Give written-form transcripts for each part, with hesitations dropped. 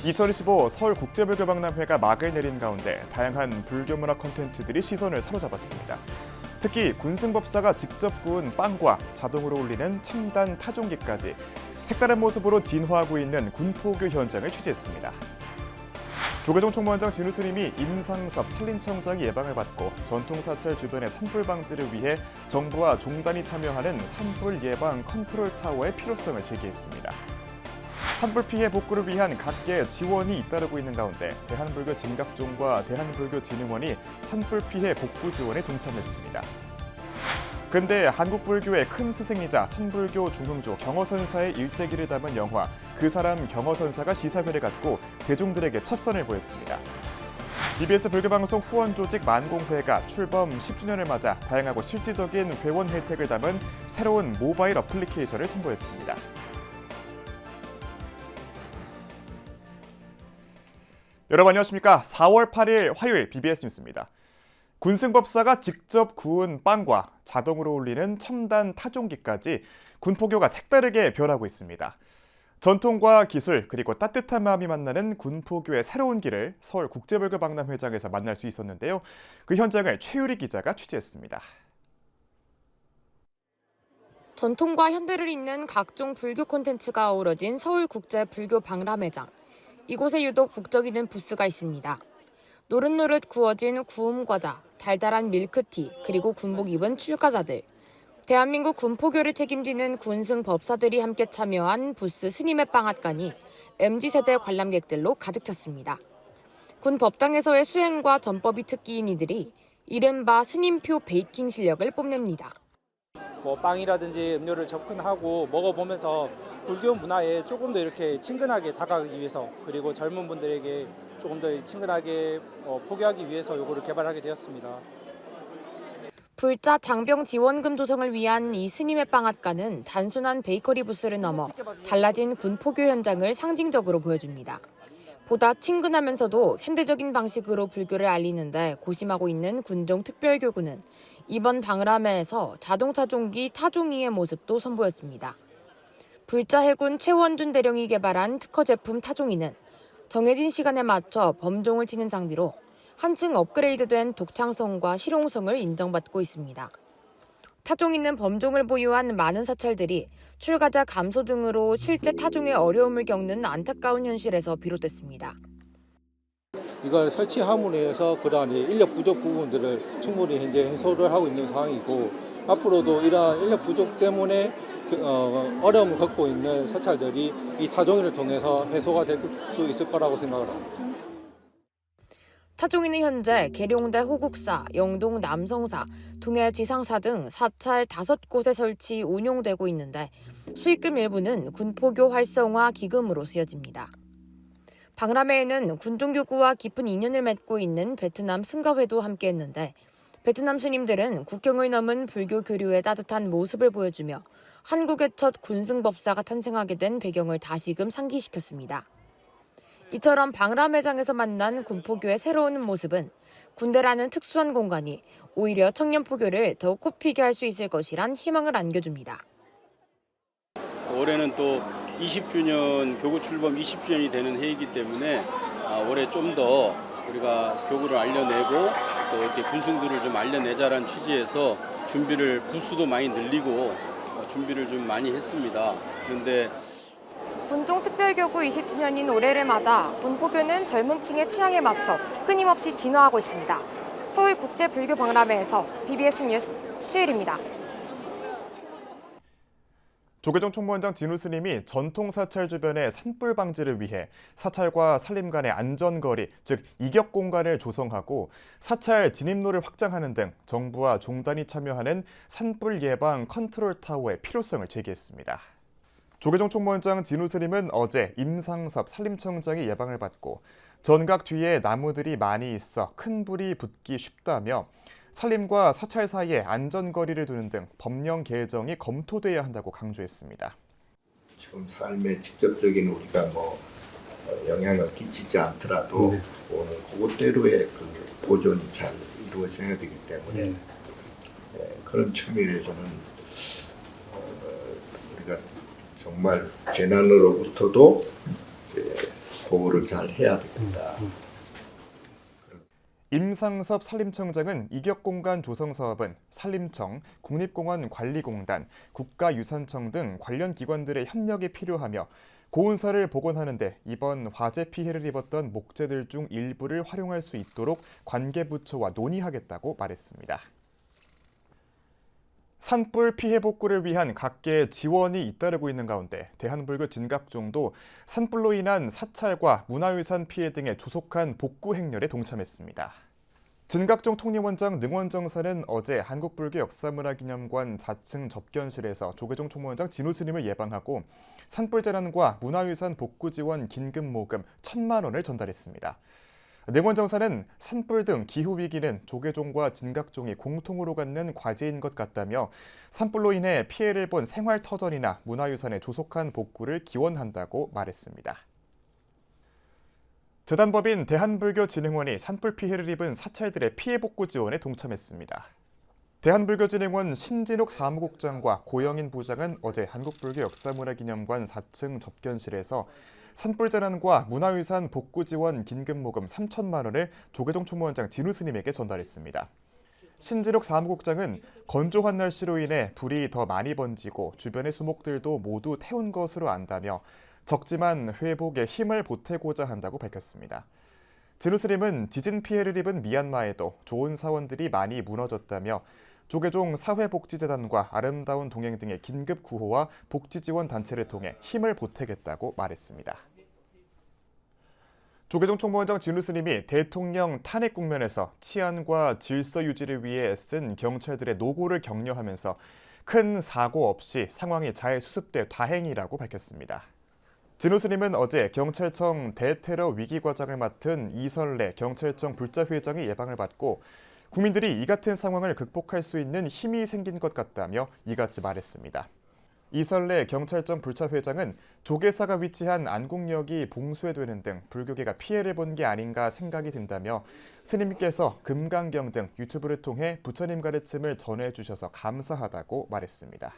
2025 서울국제불교박람회가 막을 내린 가운데 다양한 불교문화 콘텐츠들이 시선을 사로잡았습니다. 특히 군승법사가 직접 구운 빵과 자동으로 울리는 첨단 타종기까지 색다른 모습으로 진화하고 있는 군포교 현장을 취재했습니다. 조계종 총무원장 진우 스님이 임상섭 산림청장의 예방을 받고 전통사찰 주변의 산불 방지를 위해 정부와 종단이 참여하는 산불 예방 컨트롤 타워의 필요성을 제기했습니다. 산불 피해 복구를 위한 각계의 지원이 잇따르고 있는 가운데 대한불교 진각종과 대한불교진흥원이 산불 피해 복구 지원에 동참했습니다. 근대 한국불교의 큰 스승이자 선불교 중흥조 경허선사의 일대기를 담은 영화 그 사람 경허선사가 시사회를 갖고 대중들에게 첫 선을 보였습니다. BBS 불교방송 후원조직 만공회가 출범 10주년을 맞아 다양하고 실질적인 회원 혜택을 담은 새로운 모바일 어플리케이션을 선보였습니다. 여러분 안녕하십니까? 4월 8일 화요일 BBS 뉴스입니다. 군승법사가 직접 구운 빵과 자동으로 울리는 첨단 타종기까지 군포교가 색다르게 변하고 있습니다. 전통과 기술 그리고 따뜻한 마음이 만나는 군포교의 새로운 길을 서울국제불교박람회장에서 만날 수 있었는데요. 그 현장을 최유리 기자가 취재했습니다. 전통과 현대를 잇는 각종 불교 콘텐츠가 어우러진 서울국제불교박람회장. 이곳에 유독 북적이는 부스가 있습니다. 노릇노릇 구워진 구움 과자, 달달한 밀크티, 그리고 군복 입은 출가자들. 대한민국 군포교를 책임지는 군승 법사들이 함께 참여한 부스 스님의 빵앗간이 MZ세대 관람객들로 가득 찼습니다. 군 법당에서의 수행과 전법이 특기인 이들이 이른바 스님표 베이킹 실력을 뽐냅니다. 빵이라든지 음료를 접근하고 먹어보면서 불교 문화에 조금 더 이렇게 친근하게 다가가기 위해서, 그리고 젊은 분들에게 조금 더 친근하게 포교하기 위해서 이거를 개발하게 되었습니다. 불자 장병 지원금 조성을 위한 이 스님의 빵앗간은 단순한 베이커리 부스를 넘어 달라진 군포교 현장을 상징적으로 보여줍니다. 보다 친근하면서도 현대적인 방식으로 불교를 알리는데 고심하고 있는 군종 특별교구는 이번 박람회에서 자동타종기 타종이의 모습도 선보였습니다. 불자 해군 최원준 대령이 개발한 특허 제품 타종이는 정해진 시간에 맞춰 범종을 치는 장비로 한층 업그레이드된 독창성과 실용성을 인정받고 있습니다. 타종이는 범종을 보유한 많은 사찰들이 출가자 감소 등으로 실제 타종의 어려움을 겪는 안타까운 현실에서 비롯됐습니다. 이걸 설치함으로 해서 그러한 인력 부족 부분들을 충분히 현재 해소를 하고 있는 상황이고, 앞으로도 이러한 인력 부족 때문에 어려움을 겪고 있는 사찰들이 이 타종이를 통해서 해소가 될 수 있을 거라고 생각을 합니다. 타종이는 현재 계룡대 호국사, 영동 남성사, 동해 지상사 등 사찰 5곳에 설치 운용되고 있는데 수익금 일부는 군포교 활성화 기금으로 쓰여집니다. 박람회에는 군종교구와 깊은 인연을 맺고 있는 베트남 승가회도 함께했는데 베트남 스님들은 국경을 넘은 불교 교류의 따뜻한 모습을 보여주며 한국의 첫 군승법사가 탄생하게 된 배경을 다시금 상기시켰습니다. 이처럼 박람회장에서 만난 군포교의 새로운 모습은 군대라는 특수한 공간이 오히려 청년포교를 더욱 꽃피게 할 수 있을 것이란 희망을 안겨줍니다. 올해는 또 20주년, 교구 출범 20주년이 되는 해이기 때문에 올해 좀 더 우리가 교구를 알려내고 또 이렇게 군승들을 좀 알려내자라는 취지에서 부스도 많이 늘리고 준비를 좀 많이 했습니다. 그런데 군종 특별교구 20주년인 올해를 맞아 군포교는 젊은 층의 취향에 맞춰 끊임없이 진화하고 있습니다. 서울국제불교박람회에서 BBS 뉴스 최유리입니다. 조계종 총무원장 진우 스님이 전통 사찰 주변의 산불 방지를 위해 사찰과 산림 간의 안전거리, 즉 이격 공간을 조성하고 사찰 진입로를 확장하는 등 정부와 종단이 참여하는 산불 예방 컨트롤 타워의 필요성을 제기했습니다. 조계종 총무원장 진우 스님은 어제 임상섭 산림청장의 예방을 받고 전각 뒤에 나무들이 많이 있어 큰 불이 붙기 쉽다며 산림과 사찰 사이에 안전거리를 두는 등 법령 개정이 검토돼야 한다고 강조했습니다. 지금 삶에 직접적인 우리가 영향을 끼치지 않더라도 오늘 그것대로의 그 보존이 잘 이루어져야 되기 때문에 그런 측면에서는 우리가 정말 재난으로부터도 보호를 잘 해야 되겠다. 임상섭 산림청장은 이격공간 조성 사업은 산림청, 국립공원관리공단, 국가유산청 등 관련 기관들의 협력이 필요하며 고온사를 복원하는 데 이번 화재 피해를 입었던 목재들 중 일부를 활용할 수 있도록 관계부처와 논의하겠다고 말했습니다. 산불 피해 복구를 위한 각계의 지원이 잇따르고 있는 가운데 대한불교 진각종도 산불로 인한 사찰과 문화유산 피해 등의 조속한 복구 행렬에 동참했습니다. 진각종 통림원장 능원정사는 어제 한국불교 역사문화기념관 4층 접견실에서 조계종 총무원장 진우 스님을 예방하고 산불 재난과 문화유산 복구 지원 긴급 모금 1,000만 원을 전달했습니다. 능원정사는 산불 등 기후위기는 조계종과 진각종이 공통으로 갖는 과제인 것 같다며 산불로 인해 피해를 본 생활터전이나 문화유산의 조속한 복구를 기원한다고 말했습니다. 재단법인 대한불교진흥원이 산불 피해를 입은 사찰들의 피해 복구 지원에 동참했습니다. 대한불교진흥원 신진욱 사무국장과 고영인 부장은 어제 한국불교 역사문화기념관 4층 접견실에서 산불 재난과 문화유산 복구 지원 긴급 모금 3,000만 원을 조계종 총무원장 진우 스님에게 전달했습니다. 신진욱 사무국장은 건조한 날씨로 인해 불이 더 많이 번지고 주변의 수목들도 모두 태운 것으로 안다며 적지만 회복에 힘을 보태고자 한다고 밝혔습니다. 진우 스님은 지진 피해를 입은 미얀마에도 좋은 사원들이 많이 무너졌다며 조계종 사회복지재단과 아름다운 동행 등의 긴급 구호와 복지 지원 단체를 통해 힘을 보태겠다고 말했습니다. 조계종 총무원장 진우 스님이 대통령 탄핵 국면에서 치안과 질서 유지를 위해 애쓴 경찰들의 노고를 격려하면서 큰 사고 없이 상황이 잘 수습돼 다행이라고 밝혔습니다. 진우 스님은 어제 경찰청 대테러 위기과장을 맡은 이설래 경찰청 불자회장의 예방을 받고 국민들이 이 같은 상황을 극복할 수 있는 힘이 생긴 것 같다며 이같이 말했습니다. 이설래 경찰청 불차회장은 조계사가 위치한 안국역이 봉쇄되는 등 불교계가 피해를 본 게 아닌가 생각이 든다며 스님께서 금강경 등 유튜브를 통해 부처님 가르침을 전해주셔서 감사하다고 말했습니다.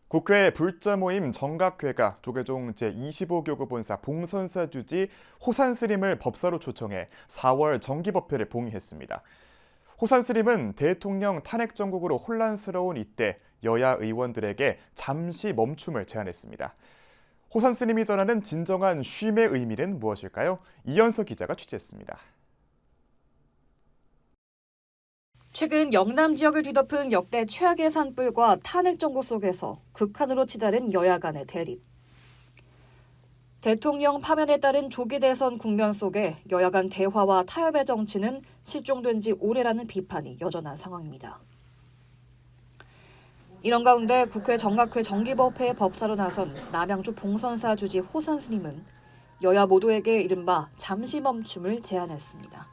국회 불자 모임 정각회가 조계종 제25교구 본사 봉선사 주지 호산 스님을 법사로 초청해 4월 정기법회를 봉의했습니다. 호산 스님은 대통령 탄핵 정국으로 혼란스러운 이때 여야 의원들에게 잠시 멈춤을 제안했습니다. 호산 스님이 전하는 진정한 쉼의 의미는 무엇일까요? 이현석 기자가 취재했습니다. 최근 영남 지역을 뒤덮은 역대 최악의 산불과 탄핵 정국 속에서 극한으로 치달은 여야 간의 대립. 대통령 파면에 따른 조기 대선 국면 속에 여야 간 대화와 타협의 정치는 실종된 지 오래라는 비판이 여전한 상황입니다. 이런 가운데 국회 정각회 정기법회의 법사로 나선 남양주 봉선사 주지 호산 스님은 여야 모두에게 이른바 잠시 멈춤을 제안했습니다.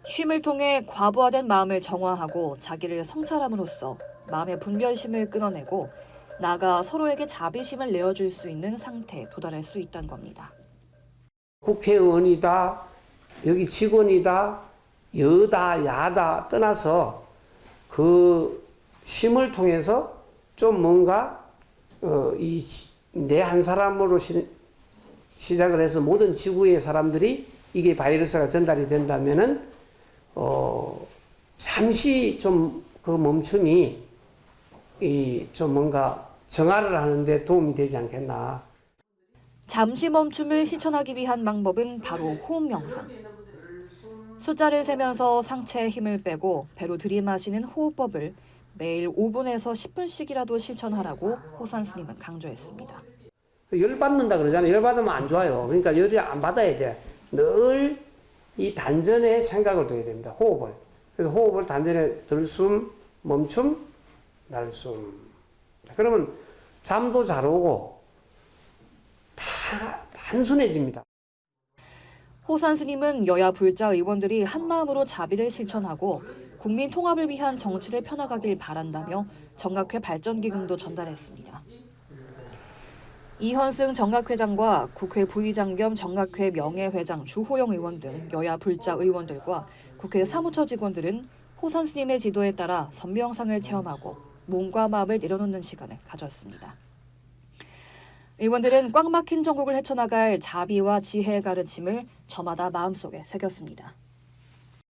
쉼을 통해 과부하된 마음을 정화하고 자기를 성찰함으로써 마음의 분별심을 끊어내고 나아가 서로에게 자비심을 내어줄 수 있는 상태에 도달할 수 있다는 겁니다. 국회의원이다, 여기 직원이다, 여다, 야다 떠나서 그 쉼을 통해서 좀 뭔가 내 한 사람으로 시작을 해서 모든 지구의 사람들이 이게 바이러스가 전달이 된다면은 잠시 좀 그 멈춤이 좀 뭔가 정화를 하는데 도움이 되지 않겠나. 잠시 멈춤을 실천하기 위한 방법은 바로 호흡 명상. 숫자를 세면서 상체에 힘을 빼고 배로 들이마시는 호흡법을 매일 5분에서 10분씩이라도 실천하라고 호산 스님은 강조했습니다. 열 받는다 그러잖아요. 열 받으면 안 좋아요. 그러니까 열이 안 받아야 돼. 늘 이 단전에 생각을 둬야 됩니다. 호흡을. 그래서 호흡을 단전에 들숨, 멈춤, 날숨. 그러면 잠도 잘 오고 다 단순해집니다. 호산 스님은 여야 불자 의원들이 한마음으로 자비를 실천하고 국민 통합을 위한 정치를 펴나가길 바란다며 정각회 발전기금도 전달했습니다. 이현승 정각회장과 국회 부의장 겸 정각회 명예회장 주호영 의원 등 여야 불자 의원들과 국회 사무처 직원들은 호산 스님의 지도에 따라 선명상을 체험하고 몸과 마음을 내려놓는 시간을 가졌습니다. 의원들은 꽉 막힌 전국을 헤쳐나갈 자비와 지혜의 가르침을 저마다 마음속에 새겼습니다.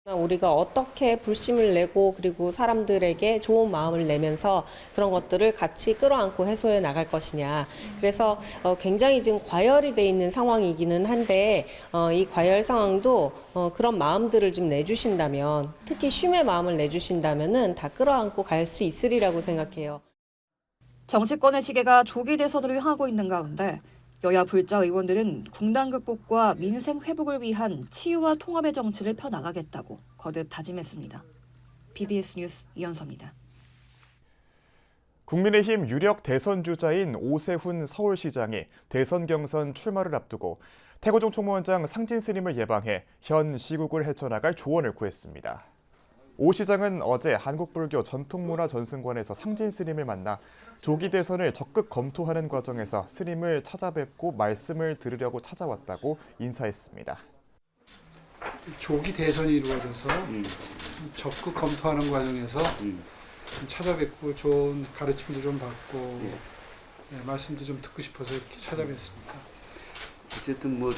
우리가 어떻게 불심을 내고 그리고 사람들에게 좋은 마음을 내면서 그런 것들을 같이 끌어안고 해소해 나갈 것이냐. 그래서 굉장히 지금 과열이 돼 있는 상황이기는 한데 이 과열 상황도 그런 마음들을 좀 내주신다면, 특히 쉼의 마음을 내주신다면은 다 끌어안고 갈 수 있으리라고 생각해요. 정치권의 시계가 조기 대선으로 향하고 있는 가운데 여야 불자 의원들은 국난 극복과 민생 회복을 위한 치유와 통합의 정치를 펴나가겠다고 거듭 다짐했습니다. BBS 뉴스 이현서입니다. 국민의힘 유력 대선 주자인 오세훈 서울시장이 대선 경선 출마를 앞두고 태고종 총무원장 상진 스님을 예방해 현 시국을 헤쳐나갈 조언을 구했습니다. 오 시장은 어제 한국불교 전통문화전승관에서 상진 스님을 만나 조기 대선을 적극 검토하는 과정에서 스님을 찾아뵙고 말씀을 들으려고 찾아왔다고 인사했습니다. 조기 대선이 이루어져서 적극 검토하는 과정에서 좀 찾아뵙고 좋은 가르침도 좀 받고 말씀도 좀 듣고 싶어서 이렇게 찾아뵙습니다. 어쨌든 뭐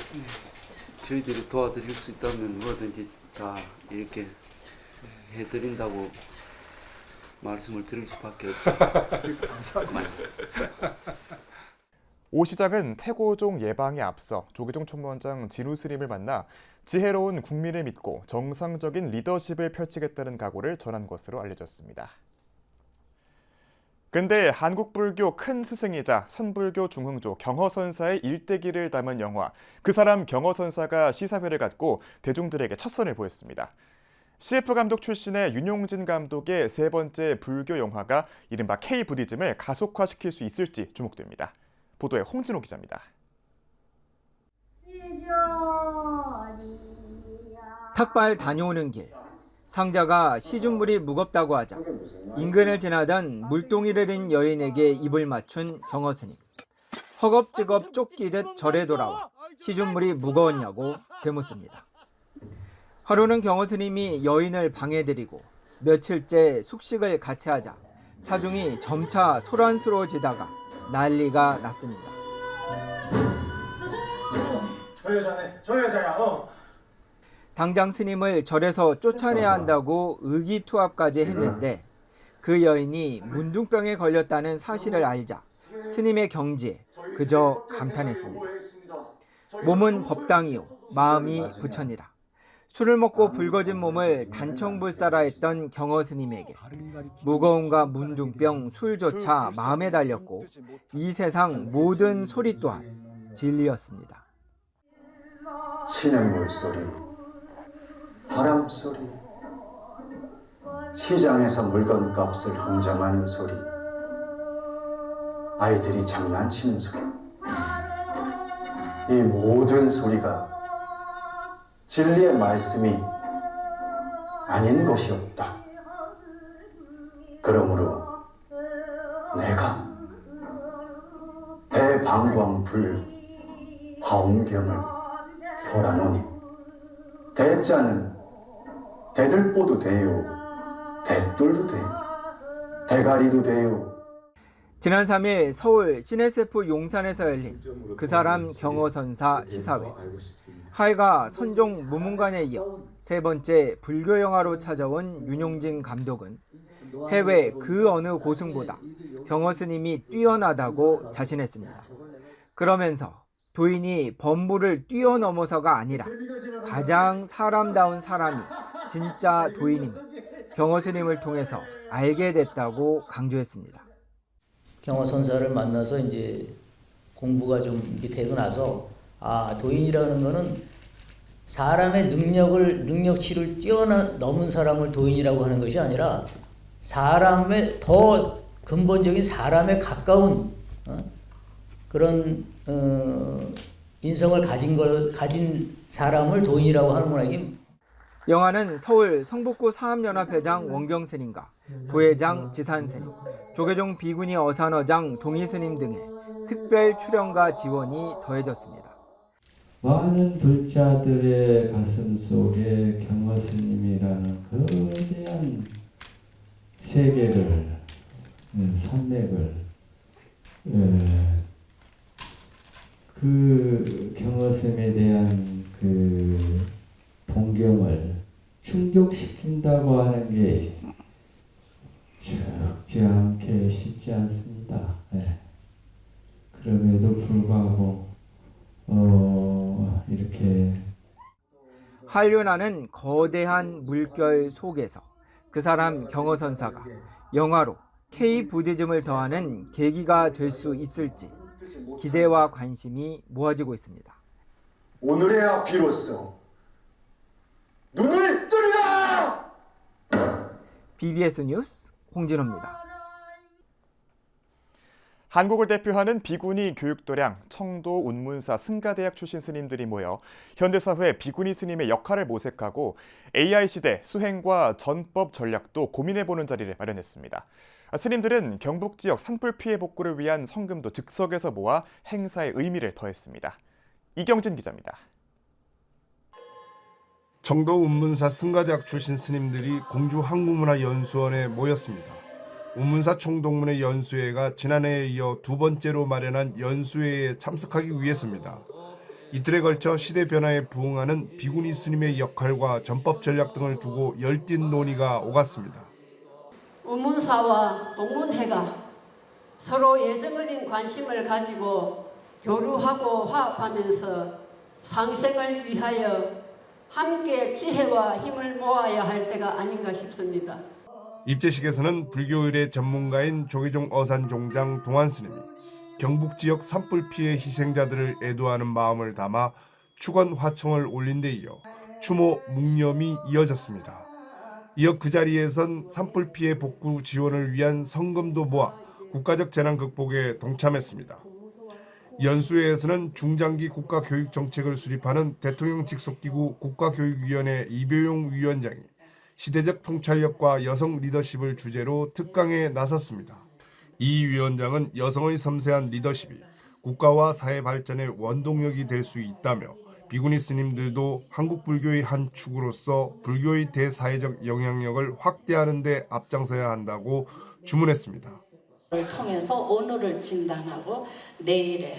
저희들이 도와드릴 수 있다면 뭐든지 다 이렇게 해드린다고 말씀을 드릴 수밖에 없죠. 오 시장은 태고종 예방에 앞서 조계종 총무원장 진우 스님을 만나 지혜로운 국민을 믿고 정상적인 리더십을 펼치겠다는 각오를 전한 것으로 알려졌습니다. 근데 한국불교 큰 스승이자 선불교 중흥조 경허선사의 일대기를 담은 영화 그 사람 경허선사가 시사회를 갖고 대중들에게 첫 선을 보였습니다. CF 감독 출신의 윤용진 감독의 세 번째 불교 영화가 이른바 K-부디즘을 가속화시킬 수 있을지 주목됩니다. 보도에 홍진호 기자입니다. 탁발 다녀오는 길, 상자가 시중물이 무겁다고 하자 인근을 지나던 물동이를 인 여인에게 입을 맞춘 경허스님. 허겁지겁 쫓기듯 절에 돌아와 시중물이 무거웠냐고 되묻습니다. 하루는 경허스님이 여인을 방해드리고 며칠째 숙식을 같이 하자 사중이 점차 소란스러워지다가 난리가 났습니다. 저 여자네, 저 여자야. 당장 스님을 절에서 쫓아내야 한다고 의기투합까지 했는데 그 여인이 문둥병에 걸렸다는 사실을 알자 스님의 경지에 그저 감탄했습니다. 몸은 법당이요 마음이 부처니라. 술을 먹고 붉어진 몸을 단청불사라 했던 경허 스님에게 무거움과 문둥병, 술조차 마음에 달렸고 이 세상 모든 소리 또한 진리였습니다. 시냇물 소리, 바람 소리, 시장에서 물건값을 흥정하는 소리, 아이들이 장난치는 소리, 이 모든 소리가 진리의 말씀이 아닌 것이 없다. 그러므로 내가 대방광불 화엄경을 설하노니 대자는 대들보도 돼요, 대돌도 돼요, 대가리도 돼요. 지난 3일 서울 시내세포 용산에서 열린 그 사람 경허선사 시사회. 하회가 선종 무문관에 이어 세 번째 불교 영화로 찾아온 윤용진 감독은 해외 그 어느 고승보다 경허 스님이 뛰어나다고 자신했습니다. 그러면서 도인이 범부를 뛰어넘어서가 아니라 가장 사람다운 사람이 진짜 도인임을 경허 스님을 통해서 알게 됐다고 강조했습니다. 경허 선사를 만나서 이제 공부가 좀 되고 나서 도인이라는 거는 사람의 능력치를 뛰어넘은 사람을 도인이라고 하는 것이 아니라 사람의 더 근본적인 사람에 가까운 그런 인성을 가진 사람을 도인이라고 하는구나. 이게. 영화는 서울 성북구 사암연합회장 원경스님과 부회장 지산스님, 조계종 비구니 어산어장 동희스님 등의 특별 출연과 지원이 더해졌습니다. 많은 불자들의 가슴 속에 경허 스님이라는 거대한 세계를, 산맥을 그 경허쌤에 대한 그 동경을 충족시킨다고 하는 게 적지 않게 쉽지 않습니다. 네. 그럼에도 불구하고 이렇게 한류나는 거대한 물결 속에서 그 사람 경허선사가 영화로 K-부디즘을 더하는 계기가 될 수 있을지 기대와 관심이 모아지고 있습니다. 오늘에야 비로소 눈을 뜨리라! BBS 뉴스 홍진호입니다. 한국을 대표하는 비구니 교육도량 청도 운문사 승가대학 출신 스님들이 모여 현대사회 비구니 스님의 역할을 모색하고 AI 시대 수행과 전법 전략도 고민해보는 자리를 마련했습니다. 스님들은 경북 지역 산불 피해 복구를 위한 성금도 즉석에서 모아 행사의 의미를 더했습니다. 이경진 기자입니다. 청도 운문사 승가대학 출신 스님들이 공주 한국문화연수원에 모였습니다. 운문사 총동문회 연수회가 지난해에 이어 두 번째로 마련한 연수회에 참석하기 위해서입니다. 이틀에 걸쳐 시대 변화에 부응하는 비구니 스님의 역할과 전법 전략 등을 두고 열띤 논의가 오갔습니다. 운문사와 동문회가 서로 예정어린 관심을 가지고 교류하고 화합하면서 상생을 위하여 함께 지혜와 힘을 모아야 할 때가 아닌가 싶습니다. 입제식에서는 불교의례 전문가인 조계종 어산종장 동안스님이 경북 지역 산불 피해 희생자들을 애도하는 마음을 담아 축원 화청을 올린 데 이어 추모 묵념이 이어졌습니다. 이어 그 자리에선 산불 피해 복구 지원을 위한 성금도 모아 국가적 재난 극복에 동참했습니다. 연수회에서는 중장기 국가교육정책을 수립하는 대통령 직속기구 국가교육위원회 이배용 위원장이 시대적 통찰력과 여성 리더십을 주제로 특강에 나섰습니다. 이 위원장은 여성의 섬세한 리더십이 국가와 사회 발전의 원동력이 될 수 있다며 비구니 스님들도 한국 불교의 한 축으로서 불교의 대사회적 영향력을 확대하는 데 앞장서야 한다고 주문했습니다. 통해서 오늘을 진단하고 내일의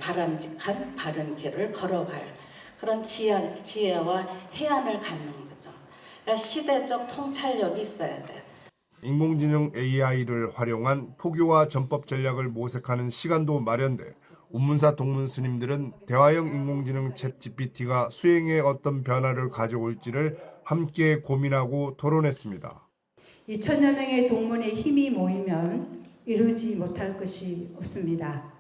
바람직한 바른 길을 걸어갈 그런 지혜와 해안을 갖는 거죠. 그러니까 시대적 통찰력이 있어야 돼요. 인공지능 AI를 활용한 포교와 전법 전략을 모색하는 시간도 마련돼 운문사 동문 스님들은 대화형 인공지능 챗GPT가 수행에 어떤 변화를 가져올지를 함께 고민하고 토론했습니다. 2천여 명의 동문의 힘이 모이면 이루지 못할 것이 없습니다.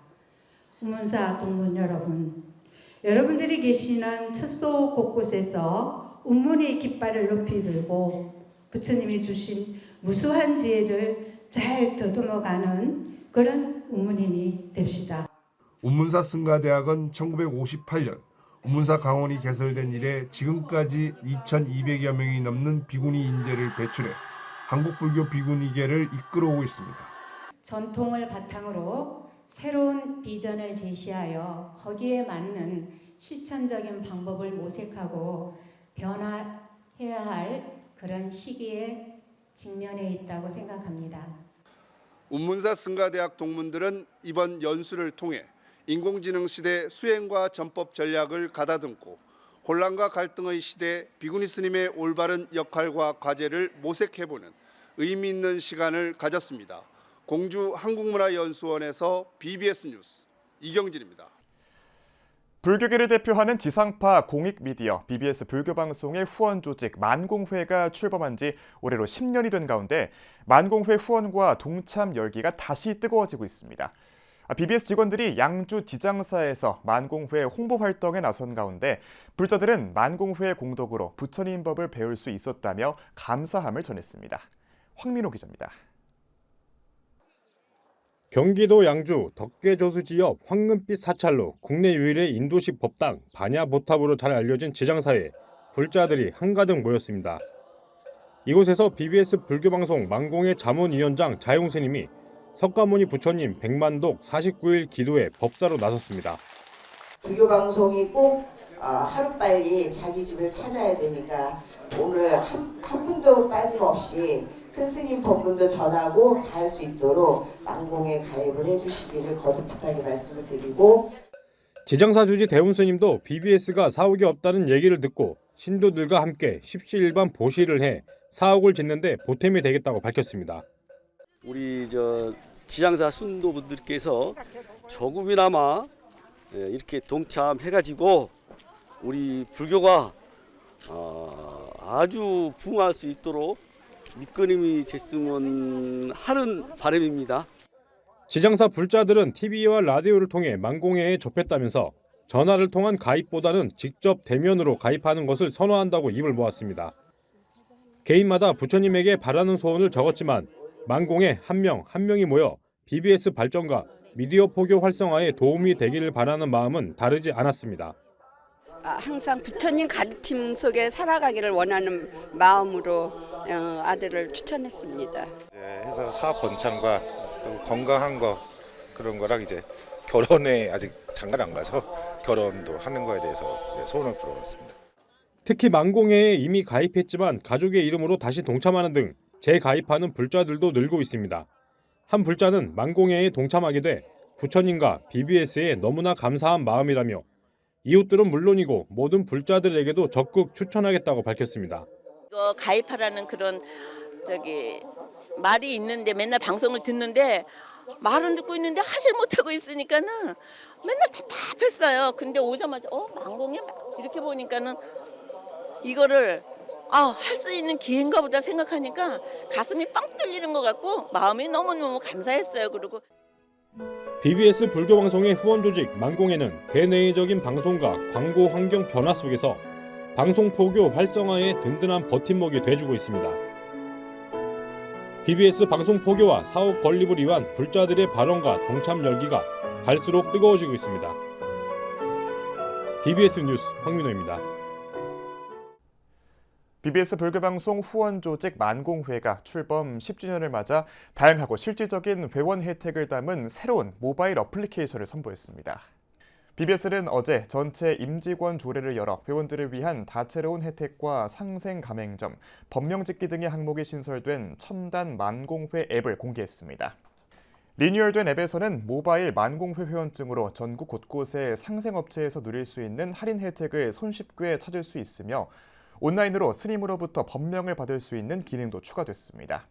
운문사 동문 여러분, 여러분들이 계시는 처소 곳곳에서 운문의 깃발을 높이 들고 부처님이 주신 무수한 지혜를 잘 더듬어가는 그런 운문인이 됩시다. 운문사 승가대학은 1958년 운문사 강원이 개설된 이래 지금까지 2,200여 명이 넘는 비구니 인재를 배출해 한국 불교 비구니계를 이끌어오고 있습니다. 전통을 바탕으로 새로운 비전을 제시하여 거기에 맞는 실천적인 방법을 모색하고 변화해야 할 그런 시기에 직면해 있다고 생각합니다. 운문사 승가대학 동문들은 이번 연수를 통해 인공지능 시대 수행과 전법 전략을 가다듬고 혼란과 갈등의 시대 비구니 스님의 올바른 역할과 과제를 모색해보는 의미 있는 시간을 가졌습니다. 공주 한국문화연수원에서 BBS 뉴스 이경진입니다. 불교계를 대표하는 지상파 공익미디어 BBS 불교방송의 후원 조직 만공회가 출범한 지 올해로 10년이 된 가운데 만공회 후원과 동참 열기가 다시 뜨거워지고 있습니다. BBS 직원들이 양주 지장사에서 만공회 홍보 활동에 나선 가운데 불자들은 만공회의 공덕으로 부처님 법을 배울 수 있었다며 감사함을 전했습니다. 황민호 기자입니다. 경기도 양주 덕계조수 지역 황금빛 사찰로 국내 유일의 인도식 법당 반야보탑으로 잘 알려진 지장사에 불자들이 한가득 모였습니다. 이곳에서 BBS 불교방송 만공회 자문위원장 자용 스님이 석가모니 부처님 백만독 49일 기도에 법사로 나섰습니다. 불교방송이 꼭 하루빨리 자기 집을 찾아야 되니까 오늘 한 분도 빠짐없이 큰 스님 법문도 전하고 다 할 수 있도록 만공에 가입을 해주시기를 거듭 부탁의 말씀을 드리고 지정사 주지 대운 스님도 BBS가 사옥이 없다는 얘기를 듣고 신도들과 함께 십시일반 보시를 해 사옥을 짓는데 보탬이 되겠다고 밝혔습니다. 우리 지장사 순도분들께서 조금이나마 이렇게 동참해가지고 우리 불교가 아주 부흥할 수 있도록 밑거름이 됐으면 하는 바람입니다. 지정사 불자들은 TV와 라디오를 통해 만공회에 접했다면서 전화를 통한 가입보다는 직접 대면으로 가입하는 것을 선호한다고 입을 모았습니다. 개인마다 부처님에게 바라는 소원을 적었지만 만공회 한 명이 모여 BBS 발전과 미디어 포교 활성화에 도움이 되기를 바라는 마음은 다르지 않았습니다. 항상 부처님 가르침 속에 살아가기를 원하는 마음으로 아들을 추천했습니다. 해서 사업 번창과 건강한 거 그런 거랑 이제 결혼에 아직 장가를 안 가서 결혼도 하는 거에 대해서 소원을 불어왔습니다. 특히 만공회에 이미 가입했지만 가족의 이름으로 다시 동참하는 등 재가입하는 불자들도 늘고 있습니다. 한 불자는 만공회에 동참하게 돼 부처님과 BBS에 너무나 감사한 마음이라며 이웃들은 물론이고 모든 불자들에게도 적극 추천하겠다고 밝혔습니다. 이거 가입하라는 그런 말이 있는데 맨날 방송을 듣는데 말은 듣고 있는데 하질 못하고 있으니까는 맨날 답답했어요. 근데 오자마자 만공회 이렇게 보니까는 이거를 할 수 있는 기회인가 보다 생각하니까 가슴이 빵 뚫리는 것 같고 마음이 너무너무 감사했어요. 그리고 BBS 불교방송의 후원조직 만공회는 대내외적인 방송과 광고 환경 변화 속에서 방송 포교 활성화에 든든한 버팀목이 돼주고 있습니다. BBS 방송 포교와 사업 건립을 위한 불자들의 발언과 동참 열기가 갈수록 뜨거워지고 있습니다. BBS 뉴스 황민호입니다. BBS 불교방송 후원조직 만공회가 출범 10주년을 맞아 다양하고 실질적인 회원 혜택을 담은 새로운 모바일 어플리케이션을 선보였습니다. BBS는 어제 전체 임직원 조례를 열어 회원들을 위한 다채로운 혜택과 상생 가맹점, 법령 짓기 등의 항목이 신설된 첨단 만공회 앱을 공개했습니다. 리뉴얼된 앱에서는 모바일 만공회 회원증으로 전국 곳곳의 상생업체에서 누릴 수 있는 할인 혜택을 손쉽게 찾을 수 있으며 온라인으로 스님으로부터 법명을 받을 수 있는 기능도 추가됐습니다.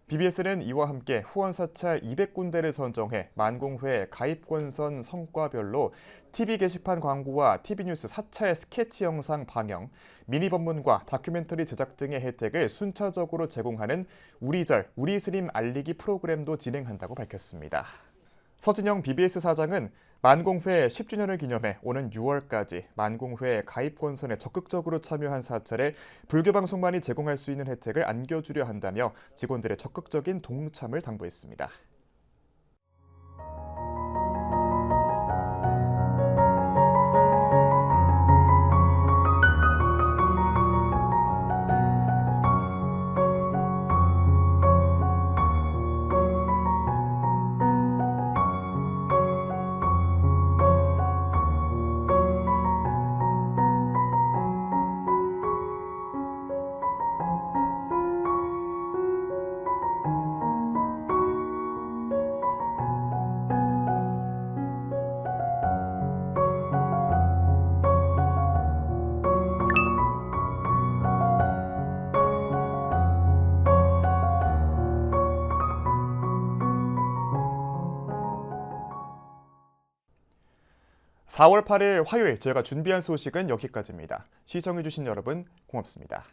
BBS는 이와 함께 후원 사찰 200군데를 선정해 만공회 가입권선 성과별로 TV 게시판 광고와 TV뉴스 사찰 스케치 영상 방영, 미니 법문과 다큐멘터리 제작 등의 혜택을 순차적으로 제공하는 우리절, 우리스님 알리기 프로그램도 진행한다고 밝혔습니다. 서진영 BBS 사장은 만공회 10주년을 기념해 오는 6월까지 만공회 가입권선에 적극적으로 참여한 사찰에 불교방송만이 제공할 수 있는 혜택을 안겨주려 한다며 직원들의 적극적인 동참을 당부했습니다. (4월 8일) 화요일 저희가 준비한 소식은 여기까지입니다. 시청해주신 여러분 고맙습니다.